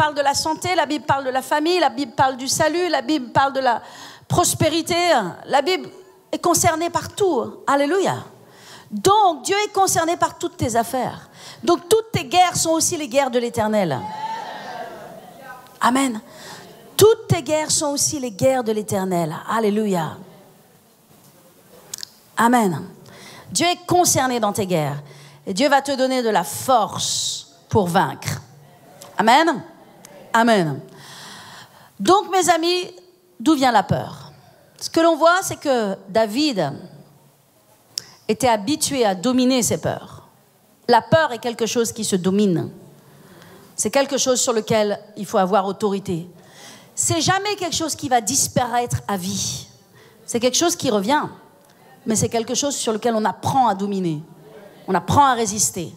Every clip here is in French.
parle de la santé, la Bible parle de la famille, la Bible parle du salut, la Bible parle de la prospérité. La Bible est concernée par tout. Alléluia. Donc, Dieu est concerné par toutes tes affaires. Donc, toutes tes guerres sont aussi les guerres de l'Éternel. Amen. Toutes tes guerres sont aussi les guerres de l'Éternel. Alléluia. Amen. Dieu est concerné dans tes guerres. Et Dieu va te donner de la force pour vaincre. Amen. Amen. Donc, mes amis, d'où vient la peur? Ce que l'on voit, c'est que David était habitué à dominer ses peurs. La peur est quelque chose qui se domine. C'est quelque chose sur lequel il faut avoir autorité. C'est jamais quelque chose qui va disparaître à vie. C'est quelque chose qui revient. Mais c'est quelque chose sur lequel on apprend à dominer. On apprend à résister.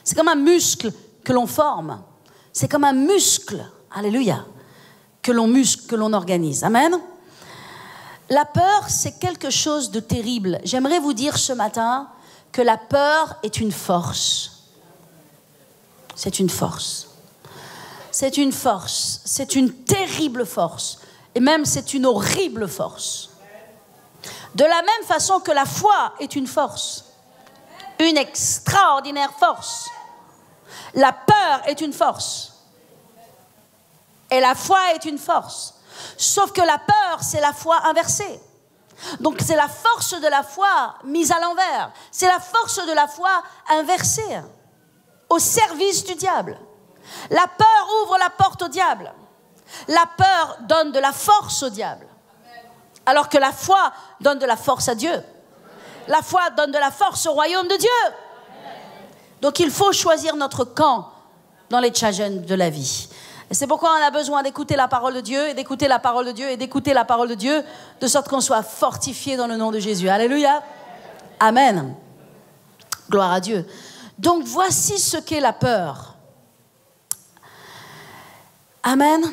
C'est comme un muscle que l'on forme. C'est comme un muscle, alléluia, que l'on muscle, que l'on organise. Amen. La peur, c'est quelque chose de terrible. J'aimerais vous dire ce matin que la peur est une force. C'est une force. C'est une force. C'est une terrible force. Et même, c'est une horrible force. De la même façon que la foi est une force. Une extraordinaire force. La peur est une force. Et la foi est une force. Sauf que la peur, c'est la foi inversée. Donc c'est la force de la foi mise à l'envers. C'est la force de la foi inversée. Au service du diable. La peur ouvre la porte au diable. La peur donne de la force au diable. Alors que la foi donne de la force à Dieu. La foi donne de la force au royaume de Dieu. Donc il faut choisir notre camp dans les challenges de la vie. Et c'est pourquoi on a besoin d'écouter la parole de Dieu, et d'écouter la parole de Dieu, et d'écouter la parole de Dieu, de sorte qu'on soit fortifié dans le nom de Jésus. Alléluia. Amen. Gloire à Dieu. Donc voici ce qu'est la peur. Amen.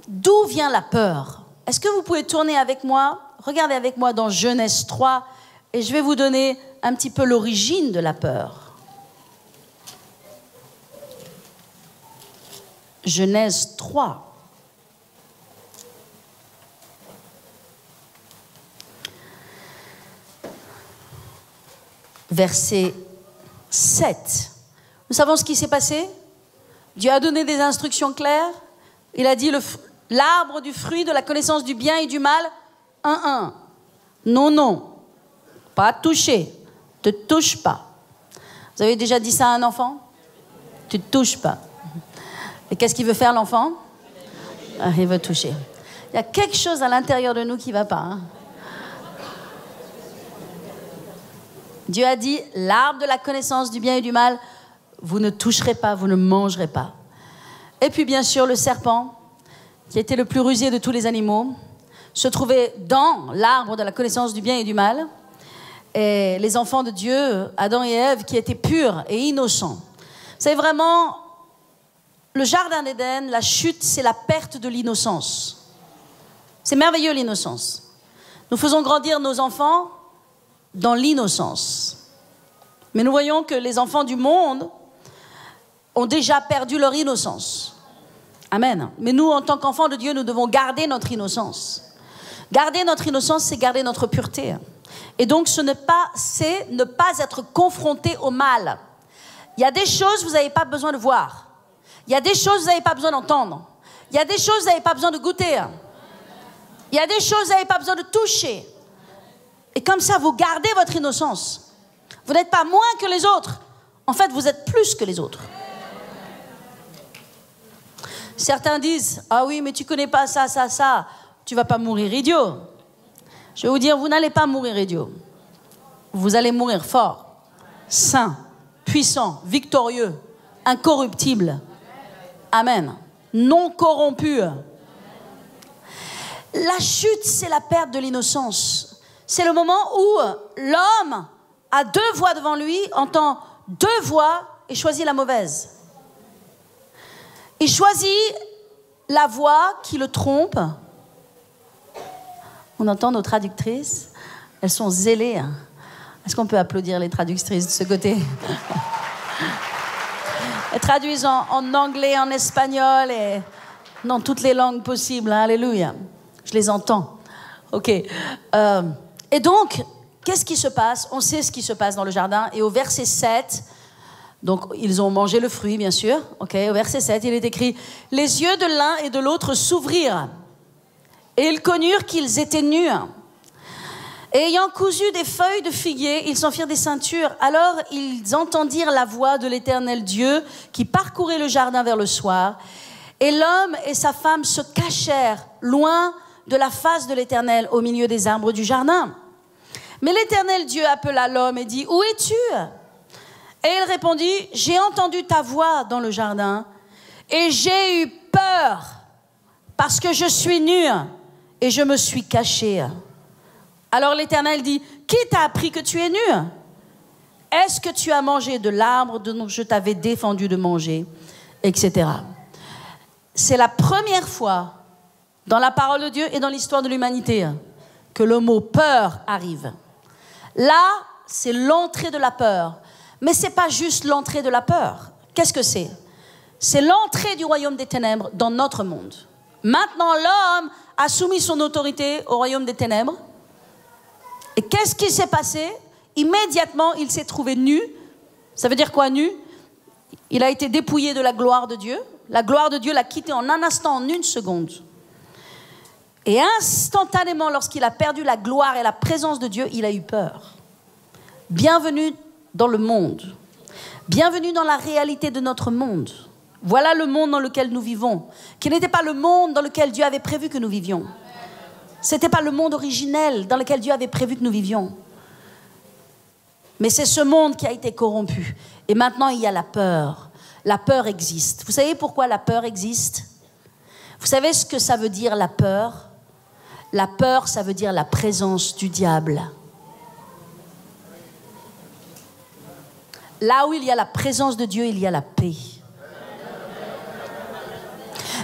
D'où vient la peur? Est-ce que vous pouvez tourner avec moi? Regardez avec moi dans Genèse 3, et je vais vous donner un petit peu l'origine de la peur. Genèse 3. Verset 7. Nous savons ce qui s'est passé. Dieu a donné des instructions claires. Il a dit l'arbre du fruit de la connaissance du bien et du mal. Non, non. Pas toucher. Ne te touche pas. Vous avez déjà dit ça à un enfant? Tu ne te touches pas. Et qu'est-ce qu'il veut faire, l'enfant? Il veut toucher. Il y a quelque chose à l'intérieur de nous qui ne va pas. Hein? Dieu a dit, l'arbre de la connaissance du bien et du mal, vous ne toucherez pas, vous ne mangerez pas. Et puis, bien sûr, le serpent, qui était le plus rusé de tous les animaux, se trouvait dans l'arbre de la connaissance du bien et du mal. Et les enfants de Dieu, Adam et Ève, qui étaient purs et innocents. C'est vraiment... Le jardin d'Éden, la chute, c'est la perte de l'innocence. C'est merveilleux, l'innocence. Nous faisons grandir nos enfants dans l'innocence. Mais nous voyons que les enfants du monde ont déjà perdu leur innocence. Amen. Mais nous, en tant qu'enfants de Dieu, nous devons garder notre innocence. Garder notre innocence, c'est garder notre pureté. Et donc, c'est ne pas être confronté au mal. Il y a des choses que vous n'avez pas besoin de voir. Il y a des choses que vous n'avez pas besoin d'entendre. Il y a des choses que vous n'avez pas besoin de goûter. Il y a des choses que vous n'avez pas besoin de toucher. Et comme ça, vous gardez votre innocence. Vous n'êtes pas moins que les autres. En fait, vous êtes plus que les autres. Certains disent, ah oui, mais tu ne connais pas ça, ça, ça. Tu ne vas pas mourir idiot. Je vais vous dire, vous n'allez pas mourir idiot. Vous allez mourir fort, saint, puissant, victorieux, incorruptible. Amen. Non corrompu. La chute, c'est la perte de l'innocence. C'est le moment où l'homme a deux voies devant lui, entend deux voix et choisit la mauvaise. Il choisit la voix qui le trompe. On entend nos traductrices. Elles sont zélées. Est-ce qu'on peut applaudir les traductrices de ce côté? Elles traduisent en anglais, en espagnol et dans toutes les langues possibles. Alléluia. Je les entends. OK. Et donc, qu'est-ce qui se passe? On sait ce qui se passe dans le jardin. Et au verset 7, donc ils ont mangé le fruit, bien sûr. OK. Au verset 7, il est écrit « Les yeux de l'un et de l'autre s'ouvrirent, et ils connurent qu'ils étaient nus. Et ayant cousu des feuilles de figuier, ils s'en firent des ceintures. Alors ils entendirent la voix de l'Éternel Dieu qui parcourait le jardin vers le soir. Et l'homme et sa femme se cachèrent loin de la face de l'Éternel au milieu des arbres du jardin. Mais l'Éternel Dieu appela l'homme et dit « Où es-tu » Et il répondit « J'ai entendu ta voix dans le jardin et j'ai eu peur parce que je suis nu et je me suis caché. » Alors l'Éternel dit « Qui t'a appris que tu es nu? Est-ce que tu as mangé de l'arbre dont je t'avais défendu de manger ?» Etc. C'est la première fois dans la parole de Dieu et dans l'histoire de l'humanité que le mot peur arrive. Là, c'est l'entrée de la peur. Mais ce n'est pas juste l'entrée de la peur. Qu'est-ce que c'est? C'est l'entrée du royaume des ténèbres dans notre monde. Maintenant, l'homme a soumis son autorité au royaume des ténèbres. Et qu'est-ce qui s'est passé? Immédiatement, il s'est trouvé nu. Ça veut dire quoi, nu? Il a été dépouillé de la gloire de Dieu. La gloire de Dieu l'a quitté en un instant, en une seconde. Et instantanément, lorsqu'il a perdu la gloire et la présence de Dieu, il a eu peur. Bienvenue dans le monde. Bienvenue dans la réalité de notre monde. Voilà le monde dans lequel nous vivons, qui n'était pas le monde dans lequel Dieu avait prévu que nous vivions. Ce n'était pas le monde originel dans lequel Dieu avait prévu que nous vivions. Mais c'est ce monde qui a été corrompu. Et maintenant, il y a la peur. La peur existe. Vous savez pourquoi la peur existe? Vous savez ce que ça veut dire, la peur? La peur, ça veut dire la présence du diable. Là où il y a la présence de Dieu, il y a la paix.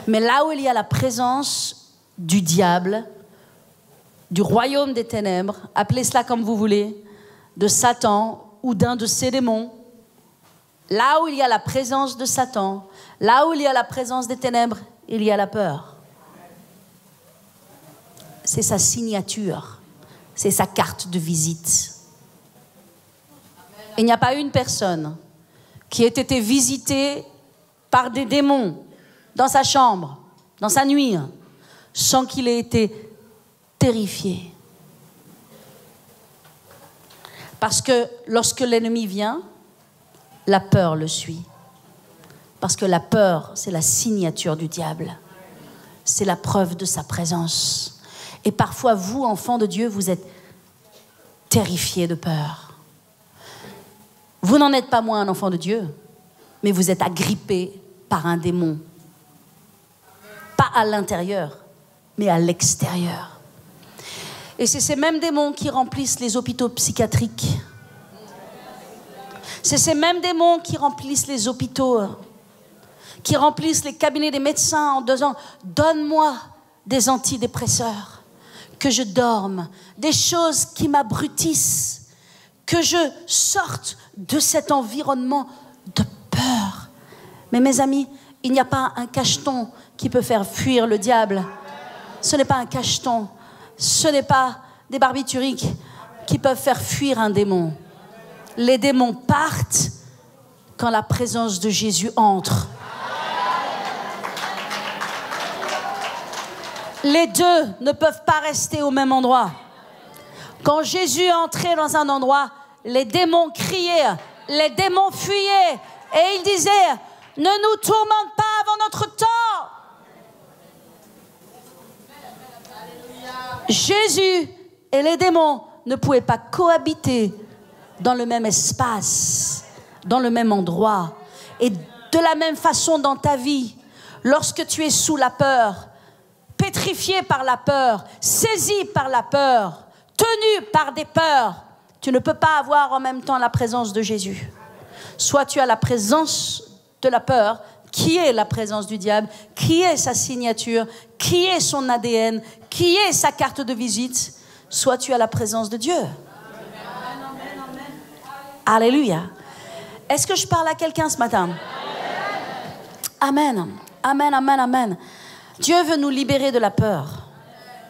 Mais là où il y a la présence du diable, du royaume des ténèbres, appelez cela comme vous voulez, de Satan ou d'un de ses démons, là où il y a la présence de Satan, là où il y a la présence des ténèbres, il y a la peur. C'est sa signature, c'est sa carte de visite. Il n'y a pas une personne qui ait été visitée par des démons dans sa chambre, dans sa nuit, sans qu'il ait été terrifié. Parce que lorsque l'ennemi vient, la peur le suit. Parce que la peur, c'est la signature du diable. C'est la preuve de sa présence. Et parfois, vous, enfants de Dieu, vous êtes terrifiés de peur. Vous n'en êtes pas moins un enfant de Dieu, mais vous êtes agrippé par un démon. Pas à l'intérieur, mais à l'extérieur. Et c'est ces mêmes démons qui remplissent les hôpitaux psychiatriques. C'est ces mêmes démons qui remplissent les hôpitaux, qui remplissent les cabinets des médecins en disant « Donne-moi des antidépresseurs, que je dorme, des choses qui m'abrutissent, que je sorte de cet environnement de peur. » Mais mes amis, il n'y a pas un cacheton qui peut faire fuir le diable. Ce n'est pas un cacheton. Ce n'est pas des barbituriques qui peuvent faire fuir un démon. Les démons partent quand la présence de Jésus entre. Les deux ne peuvent pas rester au même endroit. Quand Jésus est entré dans un endroit, les démons criaient, les démons fuyaient et ils disaient « Ne nous tourmente pas avant notre temps !» Jésus et les démons ne pouvaient pas cohabiter dans le même espace, dans le même endroit. Et de la même façon dans ta vie, lorsque tu es sous la peur, pétrifié par la peur, saisi par la peur, tenu par des peurs, tu ne peux pas avoir en même temps la présence de Jésus. Soit tu as la présence de la peur, qui est la présence du diable, qui est sa signature, qui est son ADN, qui est sa carte de visite, soit tu as la présence de Dieu. Alléluia. Est-ce que je parle à quelqu'un ce matin? Amen. Amen, amen, amen. Dieu veut nous libérer de la peur.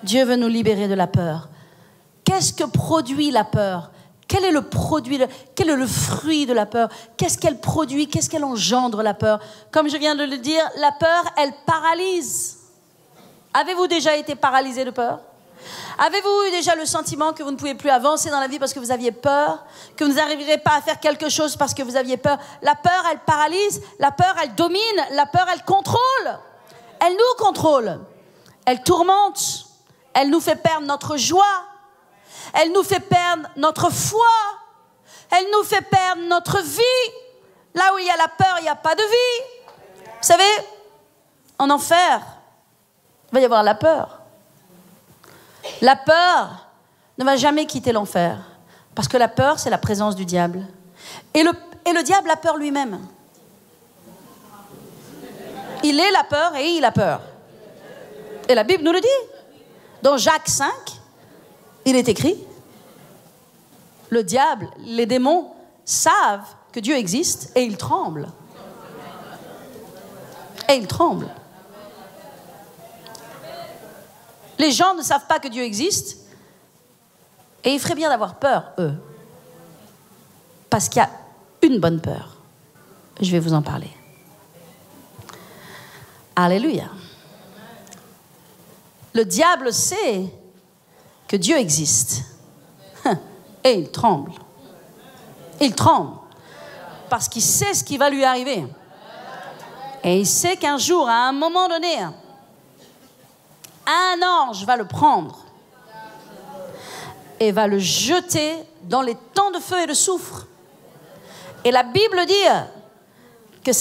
Dieu veut nous libérer de la peur. Qu'est-ce que produit la peur? Quel est le produit, quel est le fruit de la peur? Qu'est-ce qu'elle produit? Qu'est-ce qu'elle engendre, la peur? Comme je viens de le dire, la peur, elle paralyse. Avez-vous déjà été paralysé de peur? Avez-vous eu déjà le sentiment que vous ne pouvez plus avancer dans la vie parce que vous aviez peur? Que vous n'arriverez pas à faire quelque chose parce que vous aviez peur? La peur, elle paralyse. La peur, elle domine. La peur, elle contrôle. Elle nous contrôle. Elle tourmente. Elle nous fait perdre notre joie. Elle nous fait perdre notre foi. Elle nous fait perdre notre vie. Là où il y a la peur, il n'y a pas de vie. Vous savez, en enfer, il va y avoir la peur. La peur ne va jamais quitter l'enfer. Parce que la peur, c'est la présence du diable. Et le diable a peur lui-même. Il est la peur et il a peur. Et la Bible nous le dit. Dans Jacques 5, il est écrit, le diable, les démons savent que Dieu existe et ils tremblent. Et ils tremblent. Les gens ne savent pas que Dieu existe et il ferait bien d'avoir peur, eux. Parce qu'il y a une bonne peur. Je vais vous en parler. Alléluia. Le diable sait que Dieu existe. Et il tremble. Il tremble. Parce qu'il sait ce qui va lui arriver. Et il sait qu'un jour, à un moment donné, un ange va le prendre et va le jeter dans les temps de feu et de soufre. Et la Bible dit que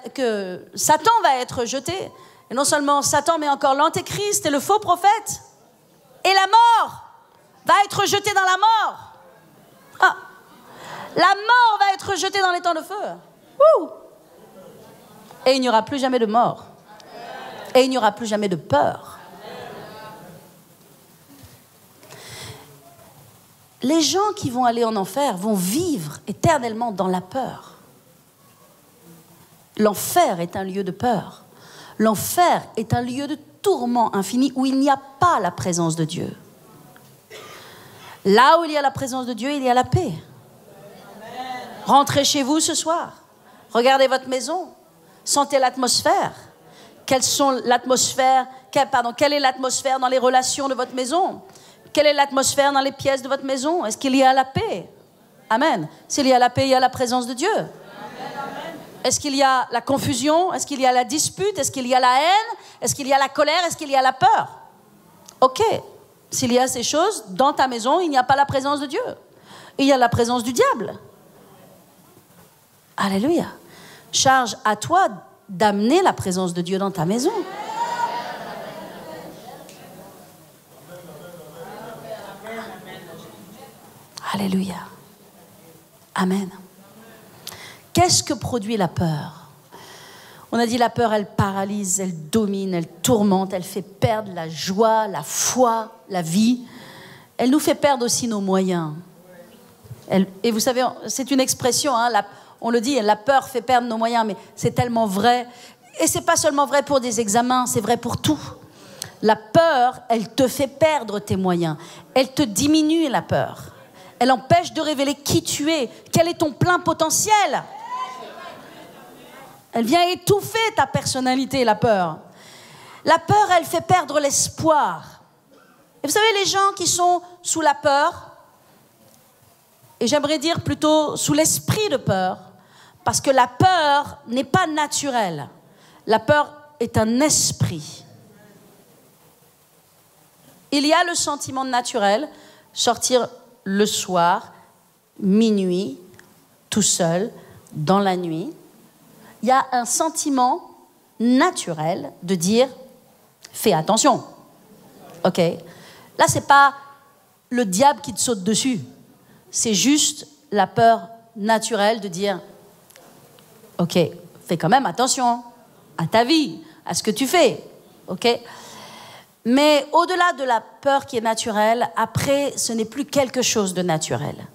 que Satan va être jeté. Et non seulement Satan, mais encore l'antéchrist et le faux prophète. Et la mort va être jetée dans la mort. Ah. La mort va être jetée dans les temps de feu. Ouh. Et il n'y aura plus jamais de mort. Et il n'y aura plus jamais de peur. Les gens qui vont aller en enfer vont vivre éternellement dans la peur. L'enfer est un lieu de peur. L'enfer est un lieu de tourment infini où il n'y a pas la présence de Dieu. Là où il y a la présence de Dieu, il y a la paix. Rentrez chez vous ce soir. Regardez votre maison. Sentez l'atmosphère. Quelle est l'atmosphère dans les relations de votre maison? Quelle est l'atmosphère dans les pièces de votre maison? Est-ce qu'il y a la paix? Amen. S'il y a la paix, il y a la présence de Dieu. Est-ce qu'il y a la confusion? Est-ce qu'il y a la dispute? Est-ce qu'il y a la haine? Est-ce qu'il y a la colère? Est-ce qu'il y a la peur? Ok. S'il y a ces choses, dans ta maison, il n'y a pas la présence de Dieu. Il y a la présence du diable. Alléluia. Charge à toi d'amener la présence de Dieu dans ta maison. Alléluia. Amen. Qu'est-ce que produit la peur? On a dit la peur, elle paralyse, elle domine, elle tourmente, elle fait perdre la joie, la foi, la vie. Elle nous fait perdre aussi nos moyens. Et vous savez, c'est une expression, hein, on le dit, la peur fait perdre nos moyens, mais c'est tellement vrai. Et c'est pas seulement vrai pour des examens, c'est vrai pour tout. La peur, elle te fait perdre tes moyens. Elle te diminue, la peur. Elle empêche de révéler qui tu es. Quel est ton plein potentiel? Elle vient étouffer ta personnalité, la peur. La peur, elle fait perdre l'espoir. Et vous savez, les gens qui sont sous la peur, et j'aimerais dire plutôt sous l'esprit de peur, parce que la peur n'est pas naturelle. La peur est un esprit. Il y a le sentiment naturel, sortir le soir, minuit, tout seul, dans la nuit. Il y a un sentiment naturel de dire « fais attention ». Ok. Là, ce n'est pas le diable qui te saute dessus. C'est juste la peur naturelle de dire « ok, fais quand même attention à ta vie, à ce que tu fais ». Ok. Mais au-delà de la peur qui est naturelle, après, ce n'est plus quelque chose de naturel.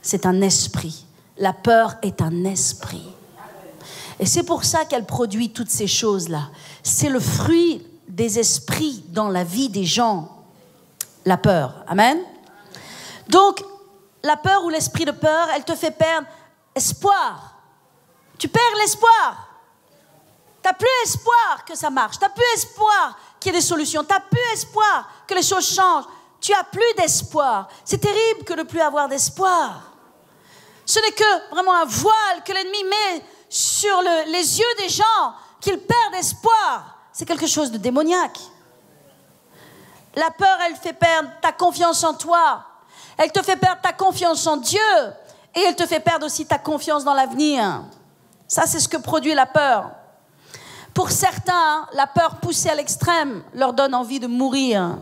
C'est un esprit. La peur est un esprit. Et c'est pour ça qu'elle produit toutes ces choses-là. C'est le fruit des esprits dans la vie des gens. La peur. Amen. Donc, la peur ou l'esprit de peur, elle te fait perdre espoir. Tu perds l'espoir. Tu n'as plus espoir que ça marche. Tu n'as plus espoir qu'il y ait des solutions. Tu n'as plus espoir que les choses changent. Tu n'as plus d'espoir. C'est terrible que de ne plus avoir d'espoir. Ce n'est que vraiment un voile que l'ennemi met sur les yeux des gens, qu'ils perdent espoir. C'est quelque chose de démoniaque. La peur, elle fait perdre ta confiance en toi. Elle te fait perdre ta confiance en Dieu. Et elle te fait perdre aussi ta confiance dans l'avenir. Ça, c'est ce que produit la peur. Pour certains, la peur poussée à l'extrême leur donne envie de mourir.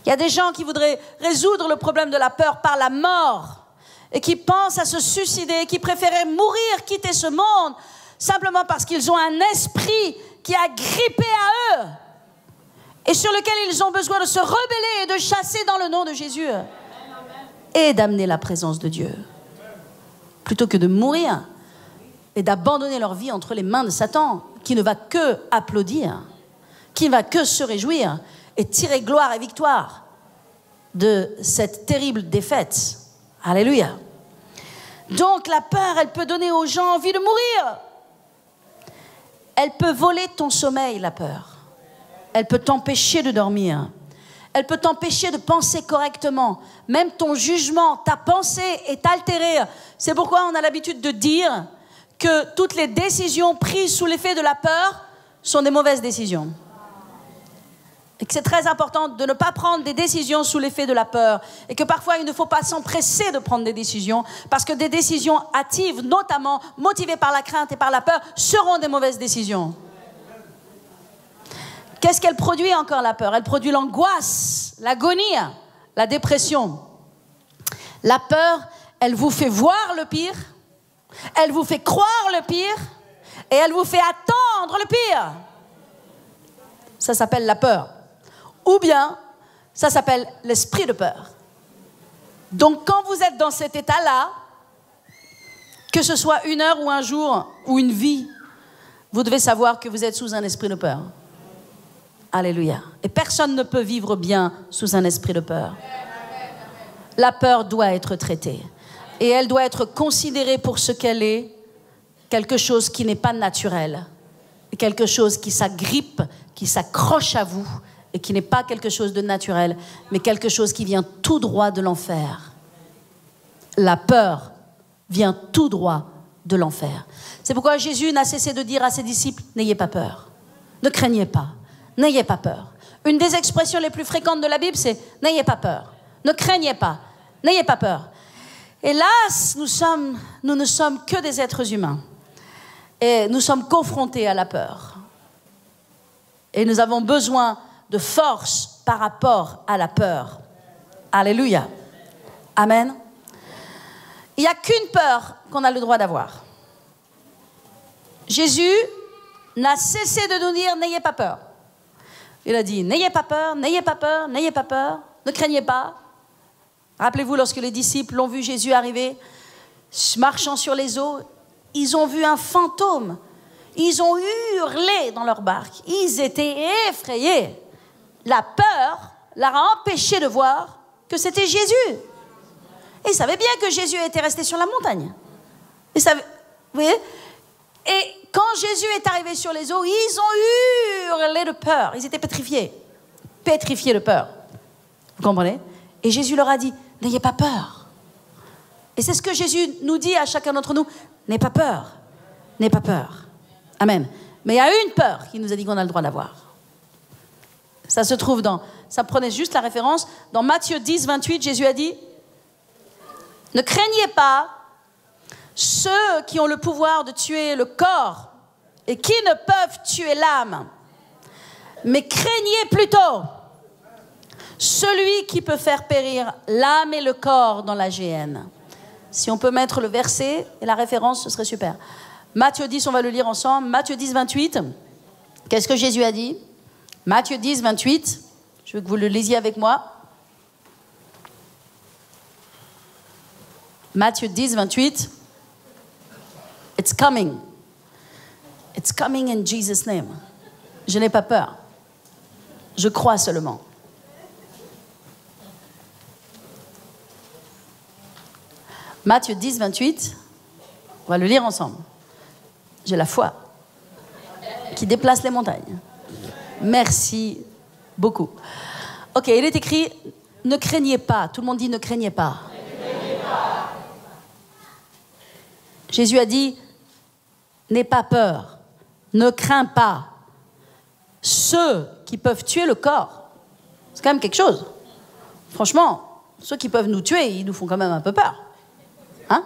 Il y a des gens qui voudraient résoudre le problème de la peur par la mort et qui pensent à se suicider, qui préféraient mourir, quitter ce monde, simplement parce qu'ils ont un esprit qui a grippé à eux et sur lequel ils ont besoin de se rebeller et de chasser dans le nom de Jésus et d'amener la présence de Dieu, plutôt que de mourir et d'abandonner leur vie entre les mains de Satan, qui ne va que applaudir, qui ne va que se réjouir et tirer gloire et victoire de cette terrible défaite. Alléluia. Donc la peur, elle peut donner aux gens envie de mourir. Elle peut voler ton sommeil, la peur. Elle peut t'empêcher de dormir. Elle peut t'empêcher de penser correctement. Même ton jugement, ta pensée est altérée. C'est pourquoi on a l'habitude de dire que toutes les décisions prises sous l'effet de la peur sont des mauvaises décisions. Et que c'est très important de ne pas prendre des décisions sous l'effet de la peur. Et que parfois, il ne faut pas s'empresser de prendre des décisions, parce que des décisions hâtives, notamment motivées par la crainte et par la peur, seront des mauvaises décisions. Qu'est-ce qu'elle produit encore, la peur? Elle produit l'angoisse, l'agonie, la dépression. La peur, elle vous fait voir le pire, elle vous fait croire le pire, et elle vous fait attendre le pire. Ça s'appelle la peur. Ou bien, ça s'appelle l'esprit de peur. Donc, quand vous êtes dans cet état-là, que ce soit une heure ou un jour ou une vie, vous devez savoir que vous êtes sous un esprit de peur. Alléluia. Et personne ne peut vivre bien sous un esprit de peur. La peur doit être traitée. Et elle doit être considérée pour ce qu'elle est, quelque chose qui n'est pas naturel. Quelque chose qui s'agrippe, qui s'accroche à vous, et qui n'est pas quelque chose de naturel, mais quelque chose qui vient tout droit de l'enfer. La peur vient tout droit de l'enfer. C'est pourquoi Jésus n'a cessé de dire à ses disciples, n'ayez pas peur, ne craignez pas, n'ayez pas peur. Une des expressions les plus fréquentes de la Bible, c'est n'ayez pas peur, ne craignez pas, n'ayez pas peur. Hélas, nous ne sommes que des êtres humains et nous sommes confrontés à la peur. Et nous avons besoin de force par rapport à la peur. Alléluia. Amen. Il n'y a qu'une peur qu'on a le droit d'avoir. Jésus n'a cessé de nous dire, n'ayez pas peur. Il a dit, n'ayez pas peur, n'ayez pas peur, n'ayez pas peur, ne craignez pas. Rappelez-vous, lorsque les disciples l'ont vu Jésus arriver, marchant sur les eaux, ils ont vu un fantôme. Ils ont hurlé dans leur barque. Ils étaient effrayés. La peur leur a empêché de voir que c'était Jésus. Et ils savaient bien que Jésus était resté sur la montagne. Vous voyez? Et quand Jésus est arrivé sur les eaux, ils ont hurlé de peur. Ils étaient pétrifiés. Pétrifiés de peur. Vous comprenez? Et Jésus leur a dit, n'ayez pas peur. Et c'est ce que Jésus nous dit à chacun d'entre nous. N'ayez pas peur. N'ayez pas peur. Amen. Mais il y a une peur qu'il nous a dit qu'on a le droit d'avoir. Ça se trouve ça prenait juste la référence, dans Matthieu 10, 28, Jésus a dit, ne craignez pas ceux qui ont le pouvoir de tuer le corps et qui ne peuvent tuer l'âme, mais craignez plutôt celui qui peut faire périr l'âme et le corps dans la géhenne. Si on peut mettre le verset et la référence, ce serait super. Matthieu 10, on va le lire ensemble. Matthieu 10, 28. Qu'est-ce que Jésus a dit? Matthieu 10, 28. Je veux que vous le lisiez avec moi. Matthieu 10, 28. It's coming. It's coming in Jesus' name. Je n'ai pas peur. Je crois seulement. Matthieu 10, 28. On va le lire ensemble. J'ai la foi qui déplace les montagnes. Merci beaucoup. Ok, il est écrit, ne craignez pas. Tout le monde dit, ne craignez pas. Ne craignez pas. Jésus a dit, n'aie pas peur. Ne crains pas. Ceux qui peuvent tuer le corps, c'est quand même quelque chose. Franchement, ceux qui peuvent nous tuer, ils nous font quand même un peu peur. Hein?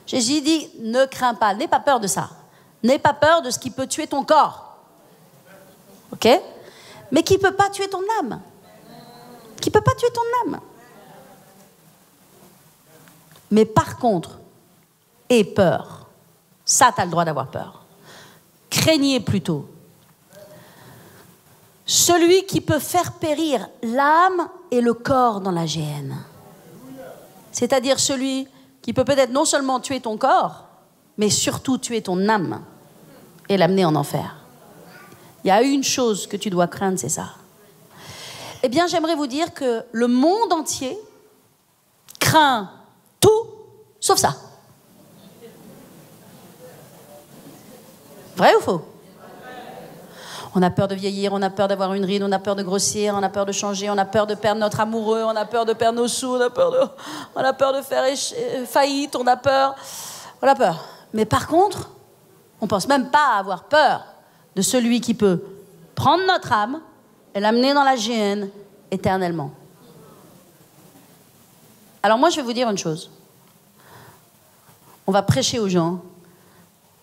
Jésus dit, ne crains pas, n'aie pas peur de ça. N'aie pas peur de ce qui peut tuer ton corps. Ok? Mais qui ne peut pas tuer ton âme. Qui ne peut pas tuer ton âme. Mais par contre, aie peur. Ça, tu as le droit d'avoir peur. Craignez plutôt. Celui qui peut faire périr l'âme et le corps dans la géhenne. C'est-à-dire celui qui peut peut-être non seulement tuer ton corps, mais surtout tuer ton âme et l'amener en enfer. Il y a une chose que tu dois craindre, c'est ça. Eh bien, j'aimerais vous dire que le monde entier craint tout, sauf ça. Vrai ou faux? On a peur de vieillir, on a peur d'avoir une ride, on a peur de grossir, on a peur de changer, on a peur de perdre notre amoureux, on a peur de perdre nos sous, on a peur de faire faillite, on a peur. Mais par contre, on ne pense même pas avoir peur de celui qui peut prendre notre âme et l'amener dans la géhenne éternellement. Alors moi, je vais vous dire une chose. On va prêcher aux gens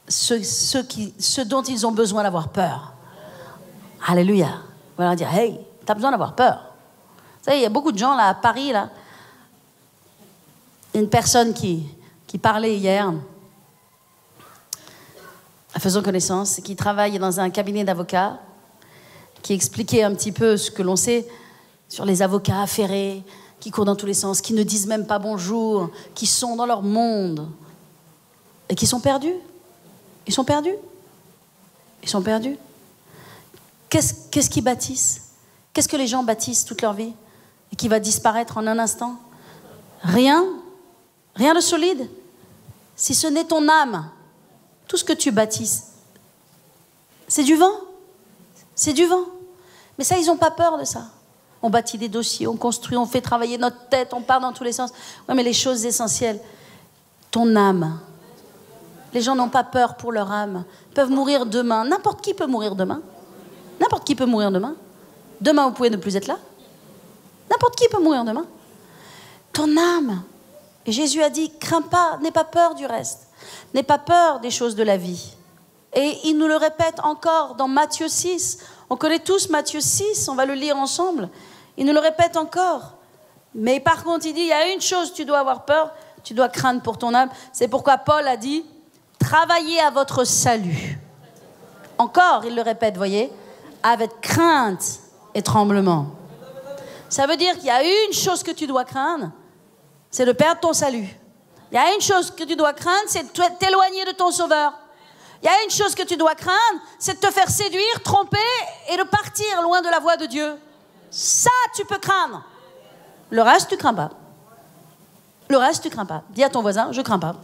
ce dont ils ont besoin d'avoir peur. Alléluia. On va leur dire, hey, t'as besoin d'avoir peur. Vous savez, il y a beaucoup de gens là à Paris, là. Une personne qui parlait hier, faisant connaissance, qui travaille dans un cabinet d'avocats, qui expliquait un petit peu ce que l'on sait sur les avocats affairés, qui courent dans tous les sens, qui ne disent même pas bonjour, qui sont dans leur monde et qui sont perdus. Ils sont perdus. Ils sont perdus. Qu'est-ce qu'ils bâtissent? Qu'est-ce que les gens bâtissent toute leur vie et qui va disparaître en un instant? Rien. Rien de solide. Si ce n'est ton âme, tout ce que tu bâtisses, c'est du vent. C'est du vent. Mais ça, ils n'ont pas peur de ça. On bâtit des dossiers, on construit, on fait travailler notre tête, on part dans tous les sens. Oui, mais les choses essentielles, ton âme. Les gens n'ont pas peur pour leur âme. Ils peuvent mourir demain. N'importe qui peut mourir demain. N'importe qui peut mourir demain. Demain, vous pouvez ne plus être là. N'importe qui peut mourir demain. Ton âme. Et Jésus a dit, crains pas, n'aie pas peur du reste. N'aie pas peur des choses de la vie. Et il nous le répète encore dans Matthieu 6. On connaît tous Matthieu 6, on va le lire ensemble. Il nous le répète encore. Mais par contre, il dit, il y a une chose, tu dois avoir peur, tu dois craindre pour ton âme. C'est pourquoi Paul a dit, travaillez à votre salut. Encore, il le répète, voyez, avec crainte et tremblement. Ça veut dire qu'il y a une chose que tu dois craindre, c'est de perdre ton salut. Il y a une chose que tu dois craindre, c'est de t'éloigner de ton sauveur. Il y a une chose que tu dois craindre, c'est de te faire séduire, tromper et de partir loin de la voie de Dieu. Ça, tu peux craindre. Le reste, tu crains pas. Le reste, tu crains pas. Dis à ton voisin, je crains pas.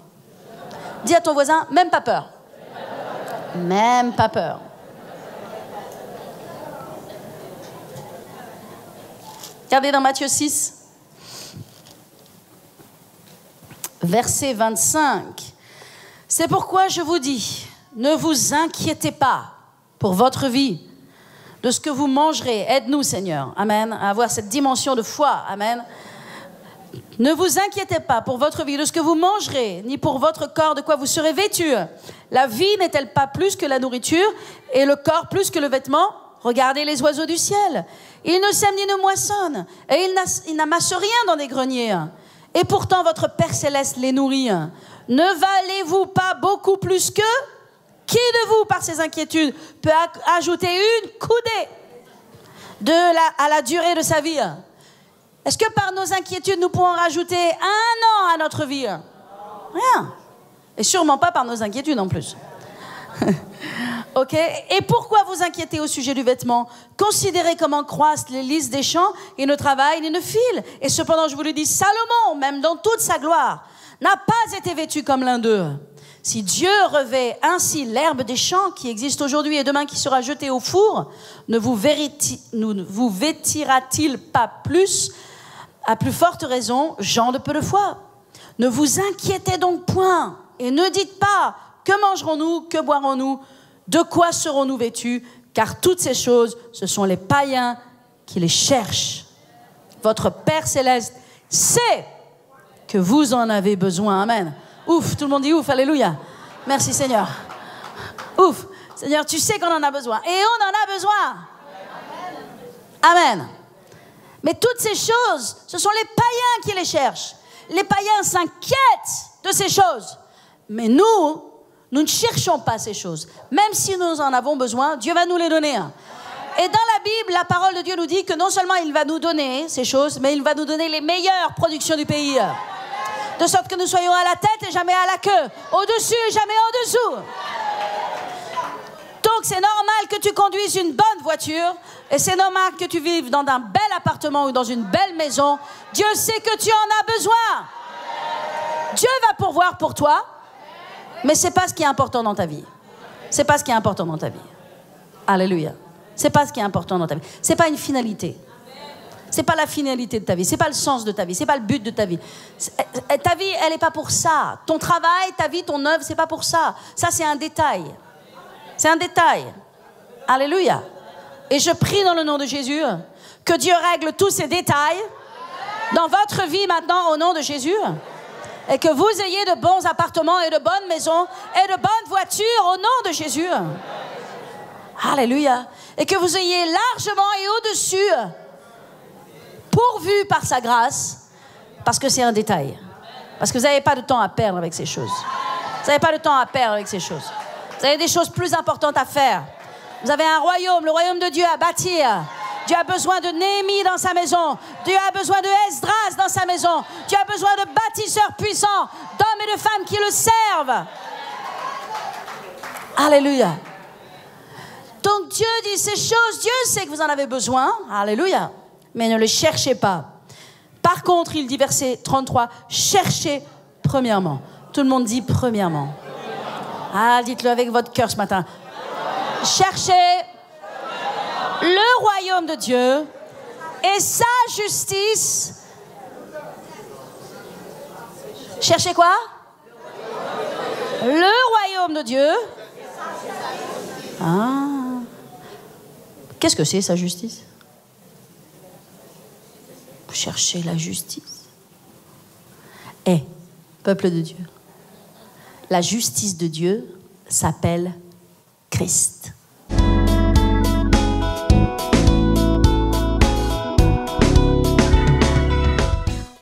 Dis à ton voisin, même pas peur. Même pas peur. Regardez dans Matthieu 6, verset 25. C'est pourquoi je vous dis, ne vous inquiétez pas pour votre vie, de ce que vous mangerez. Aide-nous, Seigneur. Amen. À avoir cette dimension de foi. Amen. Ne vous inquiétez pas pour votre vie, de ce que vous mangerez, ni pour votre corps, de quoi vous serez vêtus. La vie n'est-elle pas plus que la nourriture, et le corps plus que le vêtement? Regardez les oiseaux du ciel. Ils ne sèment ni ne moissonnent, et ils n'amassent rien dans des greniers. Et pourtant, votre Père Céleste les nourrit. Ne valez-vous pas beaucoup plus qu'eux? Qui de vous, par ses inquiétudes, peut ajouter une coudée à la durée de sa vie? Est-ce que par nos inquiétudes, nous pouvons rajouter 1 an à notre vie? Rien. Et sûrement pas par nos inquiétudes en plus. Ok? Et pourquoi vous inquiétez au sujet du vêtement? Considérez comment croissent les lys des champs, ils ne travaillent ni ne filent. Et cependant, je vous le dis, Salomon, même dans toute sa gloire, n'a pas été vêtu comme l'un d'eux. Si Dieu revêt ainsi l'herbe des champs qui existe aujourd'hui et demain qui sera jetée au four, ne vous vêtira-t-il pas plus, à plus forte raison, gens de peu de foi? Ne vous inquiétez donc point et ne dites pas, que mangerons-nous, que boirons-nous, de quoi serons-nous vêtus? Car toutes ces choses, ce sont les païens qui les cherchent. Votre Père Céleste sait que vous en avez besoin. Amen. Ouf, tout le monde dit ouf, alléluia. Merci Seigneur. Ouf, Seigneur, tu sais qu'on en a besoin. Et on en a besoin. Amen. Mais toutes ces choses, ce sont les païens qui les cherchent. Les païens s'inquiètent de ces choses. Mais nous ne cherchons pas ces choses. Même si nous en avons besoin, Dieu va nous les donner. Et dans la Bible, la parole de Dieu nous dit que non seulement il va nous donner ces choses, mais il va nous donner les meilleures productions du pays. De sorte que nous soyons à la tête et jamais à la queue. Au-dessus et jamais en dessous. Donc c'est normal que tu conduises une bonne voiture. Et c'est normal que tu vives dans un bel appartement ou dans une belle maison. Dieu sait que tu en as besoin. Dieu va pourvoir pour toi. Mais ce n'est pas ce qui est important dans ta vie. Ce n'est pas ce qui est important dans ta vie. Alléluia. Ce n'est pas ce qui est important dans ta vie. Ce n'est pas une finalité. Ce n'est pas la finalité de ta vie. Ce n'est pas le sens de ta vie. Ce n'est pas le but de ta vie. Ta vie, elle n'est pas pour ça. Ton travail, ta vie, ton œuvre, ce n'est pas pour ça. Ça, c'est un détail. C'est un détail. Alléluia. Et je prie dans le nom de Jésus que Dieu règle tous ces détails dans votre vie maintenant au nom de Jésus. Et que vous ayez de bons appartements et de bonnes maisons et de bonnes voitures au nom de Jésus. Alléluia. Et que vous ayez largement et au-dessus, pourvu par sa grâce, parce que c'est un détail. Parce que vous n'avez pas de temps à perdre avec ces choses. Vous n'avez pas de temps à perdre avec ces choses. Vous avez des choses plus importantes à faire. Vous avez un royaume, le royaume de Dieu à bâtir. Dieu a besoin de Néhémie dans sa maison. Dieu a besoin de Esdras dans sa maison. Dieu a besoin de bâtisseurs puissants, d'hommes et de femmes qui le servent. Alléluia. Donc Dieu dit ces choses, Dieu sait que vous en avez besoin. Alléluia. Mais ne les cherchez pas. Par contre, il dit verset 33, cherchez premièrement. Tout le monde dit premièrement. Ah, dites-le avec votre cœur ce matin. Cherchez le royaume de Dieu et sa justice. Cherchez quoi? Le royaume de Dieu. Ah. Qu'est-ce que c'est, sa justice? Vous cherchez la justice. Peuple de Dieu, la justice de Dieu s'appelle Christ.